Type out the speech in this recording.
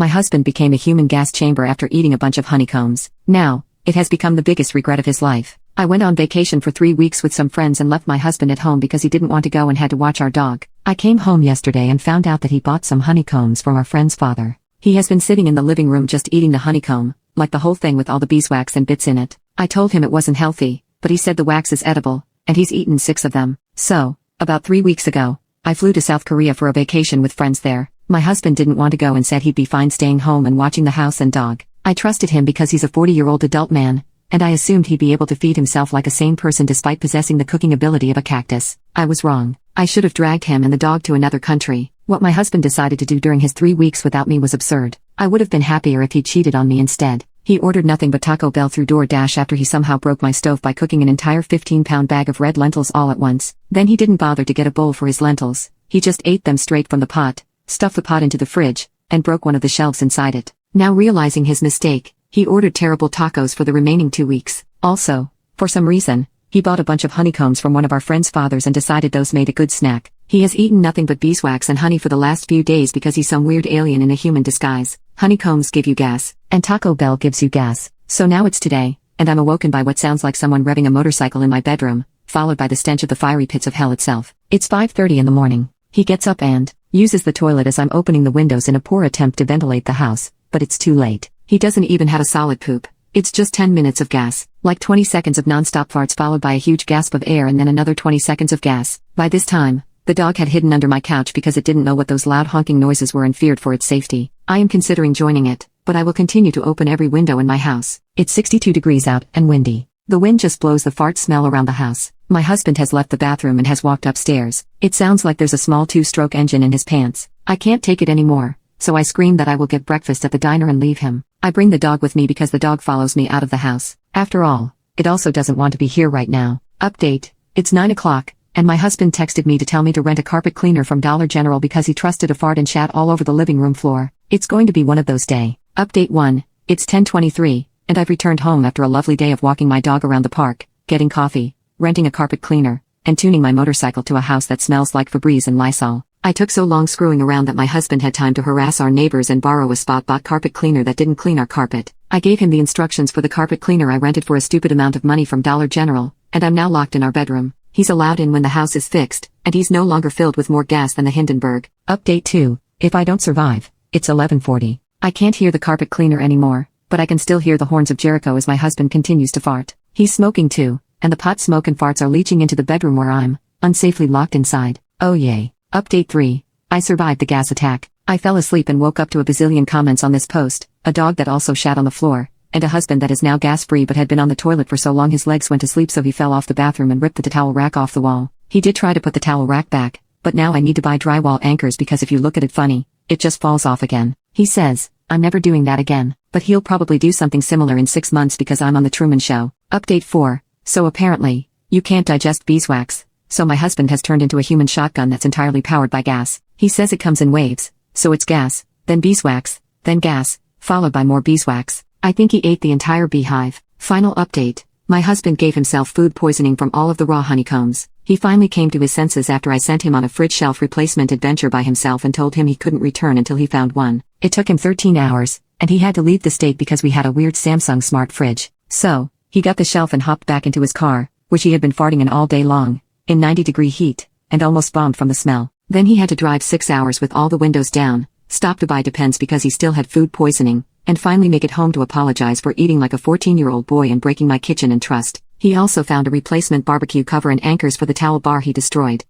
My husband became a human gas chamber after eating a bunch of honeycombs. Now, it has become the biggest regret of his life. I went on vacation for 3 weeks with some friends and left my husband at home because he didn't want to go and had to watch our dog. I came home yesterday and found out that he bought some honeycombs from our friend's father. He has been sitting in the living room just eating the honeycomb, like the whole thing with all the beeswax and bits in it. I told him it wasn't healthy, but he said the wax is edible, and he's eaten 6 of them. So, about 3 weeks ago, I flew to South Korea for a vacation with friends there. My husband didn't want to go and said he'd be fine staying home and watching the house and dog. I trusted him because he's a 40-year-old adult man, and I assumed he'd be able to feed himself like a sane person despite possessing the cooking ability of a cactus. I was wrong. I should have dragged him and the dog to another country. What my husband decided to do during his 3 weeks without me was absurd. I would have been happier if he cheated on me instead. He ordered nothing but Taco Bell through DoorDash after he somehow broke my stove by cooking an entire 15-pound bag of red lentils all at once. Then he didn't bother to get a bowl for his lentils. He just ate them straight from the pot, stuffed the pot into the fridge, and broke one of the shelves inside it. Now realizing his mistake, he ordered terrible tacos for the remaining 2 weeks. Also, for some reason, he bought a bunch of honeycombs from one of our friends' fathers and decided those made a good snack. He has eaten nothing but beeswax and honey for the last few days because he's some weird alien in a human disguise. Honeycombs give you gas, and Taco Bell gives you gas. So now it's today, and I'm awoken by what sounds like someone revving a motorcycle in my bedroom, followed by the stench of the fiery pits of hell itself. It's 5:30 in the morning. He gets up and uses the toilet as I'm opening the windows in a poor attempt to ventilate the house, but it's too late. He doesn't even have a solid poop. It's just 10 minutes of gas, like 20 seconds of non-stop farts followed by a huge gasp of air and then another 20 seconds of gas. By this time, the dog had hidden under my couch because it didn't know what those loud honking noises were and feared for its safety. I am considering joining it, but I will continue to open every window in my house. It's 62 degrees out and windy. The wind just blows the fart smell around the house. My husband has left the bathroom and has walked upstairs. It sounds like there's a small 2-stroke engine in his pants. I can't take it anymore, so I scream that I will get breakfast at the diner and leave him. I bring the dog with me because the dog follows me out of the house. After all, it also doesn't want to be here right now. Update: it's 9 o'clock, and my husband texted me to tell me to rent a carpet cleaner from Dollar General because he trusted a fart and shat all over the living room floor. It's going to be one of those days. Update 1, it's 10:23, and I've returned home after a lovely day of walking my dog around the park, getting coffee, renting a carpet cleaner, and tuning my motorcycle to a house that smells like Febreze and Lysol. I took so long screwing around that my husband had time to harass our neighbors and borrow a spot-bought carpet cleaner that didn't clean our carpet. I gave him the instructions for the carpet cleaner I rented for a stupid amount of money from Dollar General, and I'm now locked in our bedroom. He's allowed in when the house is fixed, and he's no longer filled with more gas than the Hindenburg. Update 2, if I don't survive, it's 11:40. I can't hear the carpet cleaner anymore, but I can still hear the horns of Jericho as my husband continues to fart. He's smoking too, and the pot smoke and farts are leaching into the bedroom where I'm unsafely locked inside. Oh yay. Update 3. I survived the gas attack. I fell asleep and woke up to a bazillion comments on this post, a dog that also shat on the floor, and a husband that is now gas-free but had been on the toilet for so long his legs went to sleep so he fell off the bathroom and ripped the towel rack off the wall. He did try to put the towel rack back, but now I need to buy drywall anchors because if you look at it funny, it just falls off again. He says, I'm never doing that again, but he'll probably do something similar in 6 months because I'm on the Truman Show. Update 4. So apparently, you can't digest beeswax. So my husband has turned into a human shotgun that's entirely powered by gas. He says it comes in waves, so it's gas, then beeswax, then gas, followed by more beeswax. I think he ate the entire beehive. Final update: my husband gave himself food poisoning from all of the raw honeycombs. He finally came to his senses after I sent him on a fridge shelf replacement adventure by himself and told him he couldn't return until he found one. It took him 13 hours, and he had to leave the state because we had a weird Samsung smart fridge. So, he got the shelf and hopped back into his car, which he had been farting in all day long, in 90-degree heat, and almost bombed from the smell. Then he had to drive 6 hours with all the windows down, stop to buy Depends because he still had food poisoning, and finally make it home to apologize for eating like a 14-year-old boy and breaking my kitchen and trust. He also found a replacement barbecue cover and anchors for the towel bar he destroyed.